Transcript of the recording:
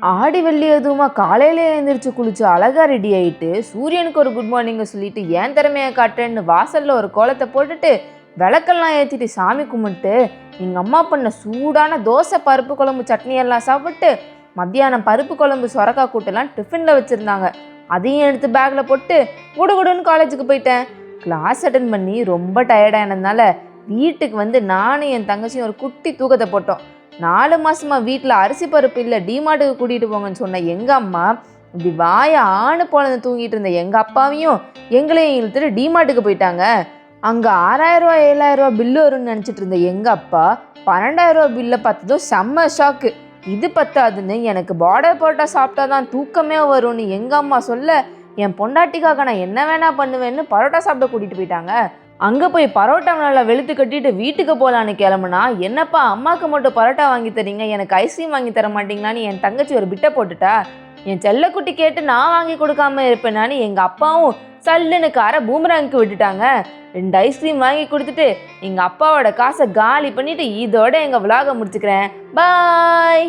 ஆடி வெள்ளி எதுவுமா காலையில எழுந்திரிச்சு குளிச்சு அழகா ரெடி ஆயிட்டு சூரியனுக்கு ஒரு குட் மார்னிங் சொல்லிட்டு ஏன் திறமையை காட்டுறேன்னு வாசல்ல ஒரு கோலத்தை போட்டுட்டு விளக்கெல்லாம் ஏற்றிட்டு சாமி கும்பிட்டு எங்கள் அம்மா பண்ண சூடான தோசை பருப்பு குழம்பு சட்னி எல்லாம் சாப்பிட்டு மத்தியானம் பருப்பு குழம்பு சொரக்காய் கூட்டெல்லாம் டிஃபனில் வச்சுருந்தாங்க. அதையும் எடுத்து பேக்கில் போட்டு குடுகுடுன்னு காலேஜுக்கு போயிட்டேன். கிளாஸ் அட்டன் பண்ணி ரொம்ப டயர்டானதுனால வீட்டுக்கு வந்து நானும் என் தங்கச்சியும் ஒரு குட்டி தூக்கத்தை போட்டோம். 4 மாசமா வீட்டில் அரிசி பருப்பு இல்லை, டிமார்ட்டுக்கு கூட்டிகிட்டு போங்கன்னு சொன்ன எங்கள் அம்மா இப்படி வாய ஆணு போலந்து தூங்கிட்டு இருந்த எங்கள் அப்பாவையும் எங்களையும் இழுத்துட்டு டிமார்ட்டுக்கு போயிட்டாங்க. அங்கே 6000 ரூபா 7000 ரூபா பில்லு வரும்னு நினச்சிட்டு இருந்த எங்கள் அப்பா 12000 ரூபா பில்லை பார்த்ததும் செம்ம ஷாக்கு. இது பத்தாதுன்னு எனக்கு பார்டர் பரோட்டா சாப்பிட்டா தான் தூக்கமே வரும்னு எங்கள் அம்மா சொல்ல என் பொண்டாட்டிக்காக நான் என்ன வேணா பண்ணுவேன்னு பரோட்டா சாப்பிட கூட்டிகிட்டு போயிட்டாங்க. அங்கே போய் பரோட்டா நல்லா வெளுத்து கட்டிட்டு வீட்டுக்கு போகலான்னு கிளம்புனா, என்னப்பா அம்மாவுக்கு மட்டும் பரோட்டா வாங்கி தரீங்க, எனக்கு ஐஸ்கிரீம் வாங்கி தர மாட்டீங்களான்னு என் தங்கச்சி ஒரு பிட்டை போட்டுட்டா. என் செல்லக்குட்டி கேட்டு நான் வாங்கி கொடுக்காம இருப்பேனான்னு எங்கள் அப்பாவும் சல்லுன்னு காரை பூமராங்க்கு விட்டுட்டாங்க. 2 ஐஸ்கிரீம் வாங்கி கொடுத்துட்டு எங்கள் அப்பாவோட காசை காலி பண்ணிவிட்டு இதோட எங்கள் விலாக முடிச்சுக்கிறேன். பாய்.